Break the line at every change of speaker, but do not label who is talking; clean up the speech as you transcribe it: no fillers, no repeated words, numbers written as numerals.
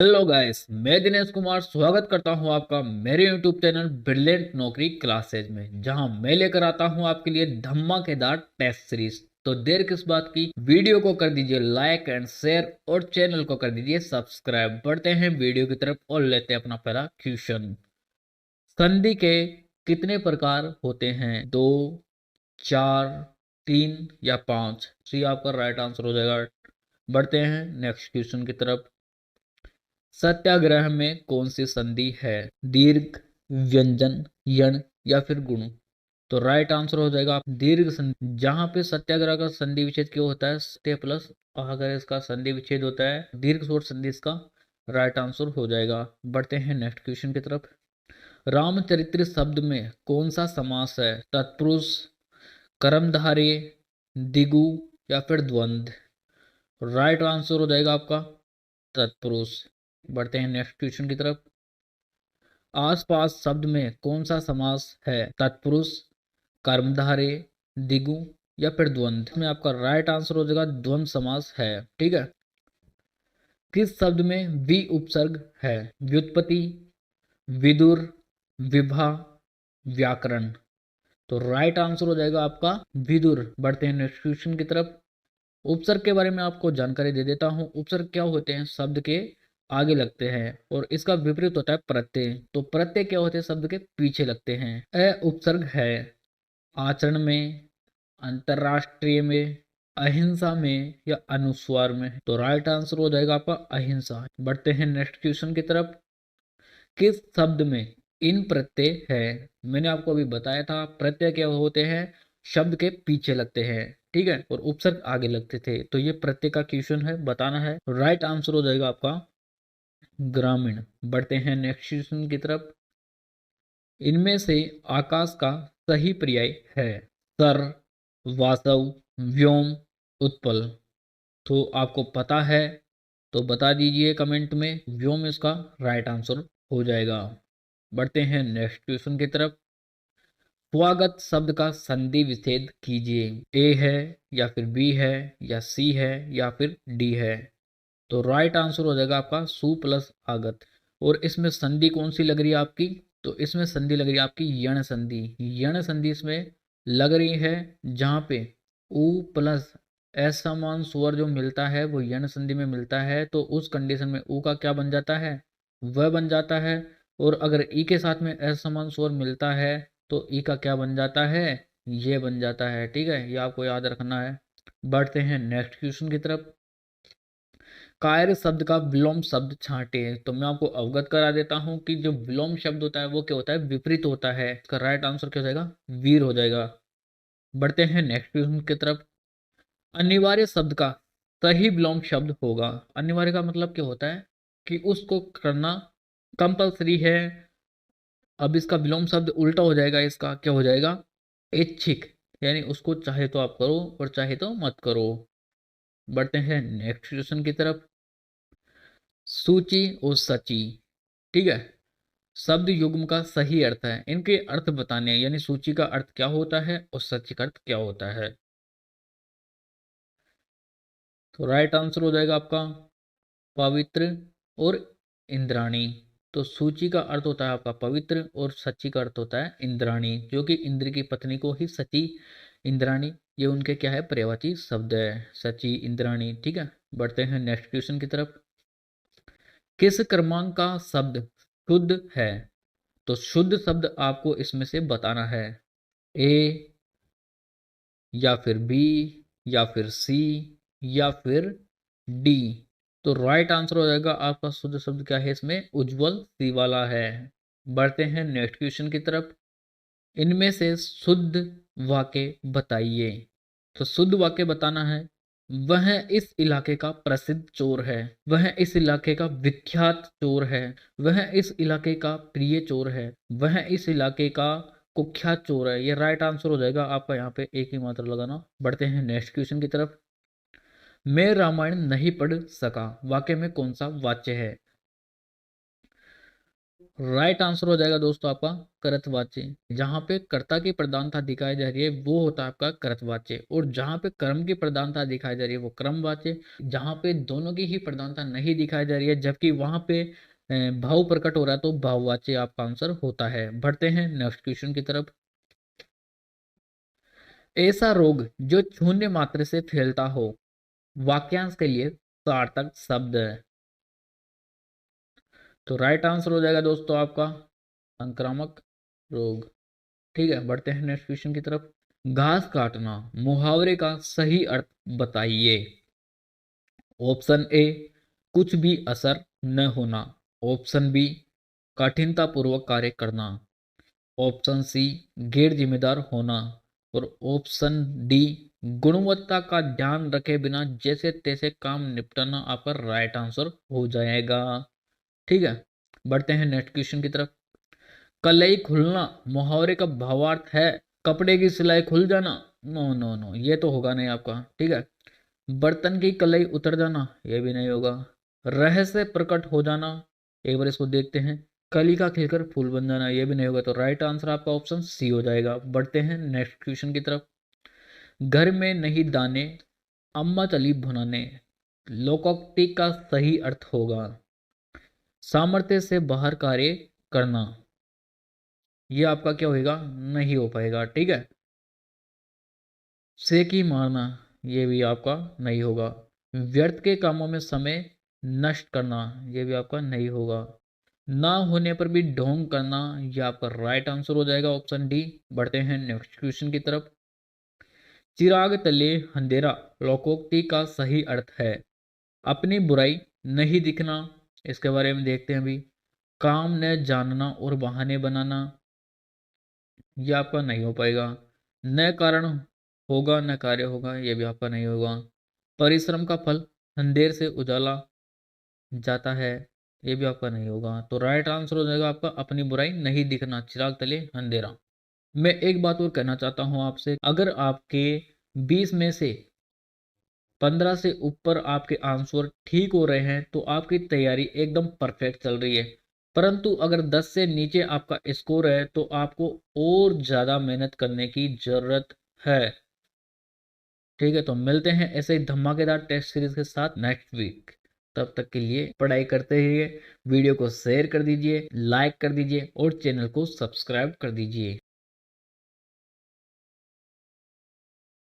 Hello guys, मैं दिनेश कुमार स्वागत करता हूं आपका मेरे यूट्यूब चैनल ब्रिलियंट नौकरी क्लासेज में, जहां मैं लेकर आता हूं आपके लिए धमाकेदार टेस्ट सीरीज। तो देर किस बात की, वीडियो को कर दीजिए लाइक एंड शेयर और चैनल को कर दीजिए सब्सक्राइब। बढ़ते हैं वीडियो की तरफ और लेते हैं अपना पहला क्वेश्चन। संधि के कितने प्रकार होते हैं? दो, चार, तीन या पांच? सी आपका राइट आंसर हो जाएगा। बढ़ते हैं नेक्स्ट क्वेश्चन की तरफ। सत्याग्रह में कौन सी संधि है? दीर्घ, व्यंजन, यण या फिर गुण? तो राइट आंसर हो जाएगा दीर्घ संधि। जहां पे सत्याग्रह का संधि विच्छेद क्यों होता है? सत्य प्लस अगर इसका संधि विच्छेद होता है, दीर्घ सोर संधि इसका राइट आंसर हो जाएगा। बढ़ते हैं नेक्स्ट क्वेश्चन की तरफ। रामचरित्र शब्द में कौन सा समास है? तत्पुरुष, कर्मधारय, दिगु या फिर द्वंद्व? राइट आंसर हो जाएगा आपका तत्पुरुष। बढ़ते हैं नेक्स्ट क्वेश्चन की तरफ। आसपास शब्द में कौन सा समास है? तत्पुरुष, कर्मधारय, दिगु या फिर द्वंद्व? इसमें आपका राइट आंसर हो जाएगा द्वंद्व समास है। ठीक है। किस शब्द में वी उपसर्ग है? व्युत्पत्ति, विदुर, विभा, व्याकरण? तो राइट आंसर हो जाएगा आपका विदुर। बढ़ते हैं नेक्स्ट क्वेश्चन की तरफ। उपसर्ग के बारे में आपको जानकारी दे देता हूं। उपसर्ग क्या होते हैं? शब्द के आगे लगते हैं और इसका विपरीत होता है प्रत्यय। तो प्रत्यय क्या होते हैं? शब्द के पीछे लगते हैं। उपसर्ग है आचरण में, अंतरराष्ट्रीय में, अहिंसा में या अनुस्वार में? तो राइट आंसर हो जाएगा आपका अहिंसा। बढ़ते हैं नेक्स्ट क्वेश्चन की तरफ। किस शब्द में इन प्रत्यय है? मैंने आपको अभी बताया था प्रत्यय क्या होते हैं, शब्द के पीछे लगते हैं, ठीक है, और उपसर्ग आगे लगते थे। तो ये प्रत्यय का क्वेश्चन है, बताना है। राइट आंसर हो जाएगा आपका ग्रामीण। बढ़ते हैं नेक्स्ट क्वेश्चन की तरफ। इनमें से आकाश का सही पर्याय है? सर, वासव, व्योम, उत्पल? तो आपको पता है तो बता दीजिए कमेंट में। व्योम इसका राइट आंसर हो जाएगा। बढ़ते हैं नेक्स्ट क्वेश्चन की तरफ। स्वागत शब्द का संधि विच्छेद कीजिए। ए है या फिर बी है या सी है या फिर डी है? तो राइट आंसर हो जाएगा आपका सु प्लस आगत। और इसमें संधि कौन सी लग रही है आपकी? तो इसमें संधि लग रही है आपकी यण संधि। यण संधि इसमें लग रही है जहां पे उ प्लस एस समान स्वर जो मिलता है वो यण संधि में मिलता है। तो उस कंडीशन में उ का क्या बन जाता है? वह बन जाता है। और अगर ई के साथ में एस समान स्वर मिलता है तो ई का क्या बन जाता है? ये बन जाता है। ठीक है, ये आपको याद रखना है। बढ़ते हैं नेक्स्ट क्वेश्चन की तरफ। कायर शब्द का विलोम शब्द छांटे। तो मैं आपको अवगत करा देता हूं कि जो विलोम शब्द होता है वो क्या होता है? विपरीत होता है। इसका राइट आंसर क्या हो जाएगा? वीर हो जाएगा। बढ़ते हैं नेक्स्ट क्वेश्चन की तरफ। अनिवार्य शब्द का सही विलोम शब्द होगा। अनिवार्य का मतलब क्या होता है कि उसको करना कंपलसरी है। अब इसका विलोम शब्द उल्टा हो जाएगा, इसका क्या हो जाएगा? ऐच्छिक, यानी उसको चाहे तो आप करो और चाहे तो मत करो। बढ़ते हैं नेक्स्ट क्वेश्चन की तरफ। सूची और सची, ठीक है, शब्द युग्म का सही अर्थ है। इनके अर्थ बताने हैं, यानी सूची का अर्थ क्या होता है और सची का अर्थ क्या होता है? तो राइट आंसर हो जाएगा आपका पवित्र और इंद्राणी। तो सूची का अर्थ होता है आपका पवित्र और सची का अर्थ होता है इंद्राणी, जो कि इंद्र की पत्नी को ही सची, इंद्राणी, ये उनके क्या है? पर्यायवाची शब्द है, सची, इंद्राणी। ठीक है। बढ़ते हैं नेक्स्ट क्वेश्चन की तरफ। किस क्रमांक का शब्द शुद्ध है? तो शुद्ध शब्द आपको इसमें से बताना है। ए या फिर बी या फिर सी या फिर डी? तो राइट आंसर हो जाएगा आपका शुद्ध शब्द क्या है इसमें? उज्जवल, सी वाला है। बढ़ते हैं नेक्स्ट क्वेश्चन की तरफ। इनमें से शुद्ध वाक्य बताइए। तो शुद्ध वाक्य बताना है। वह इस इलाके का प्रसिद्ध चोर है, वह इस इलाके का विख्यात चोर है, वह इस इलाके का प्रिय चोर है, वह इस इलाके का कुख्यात चोर है। ये राइट आंसर हो जाएगा आपका, यहाँ पे एक ही मात्रा लगाना। बढ़ते हैं नेक्स्ट क्वेश्चन की तरफ। मैं रामायण नहीं पढ़ सका, वाक्य में कौन सा वाच्य है? राइट आंसर हो जाएगा दोस्तों आपका कर्तवाच्य। जहां पे कर्ता की प्रधानता दिखाई जा रही है वो होता है आपका कर्तवाच्य, और जहां पे कर्म की प्रधानता दिखाई जा रही है वो क्रमवाच्य। जहां पे दोनों की ही प्रधानता नहीं दिखाई जा रही है जबकि वहां पे भाव प्रकट हो रहा है तो भाववाच्य आपका आंसर होता है। बढ़ते हैं नेक्स्ट क्वेश्चन की तरफ। ऐसा रोग जो शून्य मात्र से फैलता हो, वाक्यांश के लिए सार्थक शब्द है। तो राइट आंसर हो जाएगा दोस्तों आपका संक्रामक रोग। ठीक है, बढ़ते हैं नेक्स्ट क्वेश्चन की तरफ। घास काटना मुहावरे का सही अर्थ बताइए। ऑप्शन ए, कुछ भी असर न होना। ऑप्शन बी, कठिनता पूर्वक कार्य करना। ऑप्शन सी, गैर जिम्मेदार होना। और ऑप्शन डी, गुणवत्ता का ध्यान रखे बिना जैसे तैसे काम निपटाना आपका राइट आंसर हो जाएगा। ठीक है, बढ़ते हैं नेक्स्ट क्वेश्चन की तरफ। कलई खुलना मुहावरे का भावार्थ है कपड़े की सिलाई खुल जाना। नो नो नो, ये तो होगा नहीं आपका। ठीक है, बर्तन की कलई उतर जाना, ये भी नहीं होगा। रहस्य प्रकट हो जाना, एक बार इसको देखते हैं। कली का खिलकर फूल बन जाना, ये भी नहीं होगा। तो राइट आंसर आपका ऑप्शन सी हो जाएगा। बढ़ते हैं नेक्स्ट क्वेश्चन की तरफ। घर में नहीं दाने, अम्मा चली भुनाने। लोकोक्ति का सही अर्थ होगा सामर्थ्य से बाहर कार्य करना। ये आपका क्या होगा, नहीं हो पाएगा। ठीक है, सेकी मारना, ये भी आपका नहीं होगा। व्यर्थ के कामों में समय नष्ट करना, ये भी आपका नहीं होगा। ना होने पर भी ढोंग करना, ये आपका राइट आंसर हो जाएगा ऑप्शन डी। बढ़ते हैं नेक्स्ट क्वेश्चन की तरफ। चिराग तले अंधेरा लोकोक्ति का सही अर्थ है अपनी बुराई नहीं दिखना। इसके बारे में देखते हैं अभी। काम न जानना और बहाने बनाना, ये आपका नहीं हो पाएगा। न कारण होगा न कार्य होगा, ये भी आपका नहीं होगा। परिश्रम का फल अंधेर से उजाला जाता है, ये भी आपका नहीं होगा। तो राइट आंसर हो जाएगा आपका अपनी बुराई नहीं दिखना, चिराग तले अंधेरा। मैं एक बात और कहना चाहता हूं आपसे, अगर आपके 20 में से 15 से ऊपर आपके आंसर ठीक हो रहे हैं तो आपकी तैयारी एकदम परफेक्ट चल रही है। परंतु अगर 10 से नीचे आपका स्कोर है तो आपको और ज्यादा मेहनत करने की जरूरत है। ठीक है, तो मिलते हैं ऐसे ही धमाकेदार टेस्ट सीरीज के साथ नेक्स्ट वीक। तब तक के लिए पढ़ाई करते रहिए। वीडियो को शेयर कर दीजिए, लाइक कर दीजिए और चैनल को सब्सक्राइब कर दीजिए।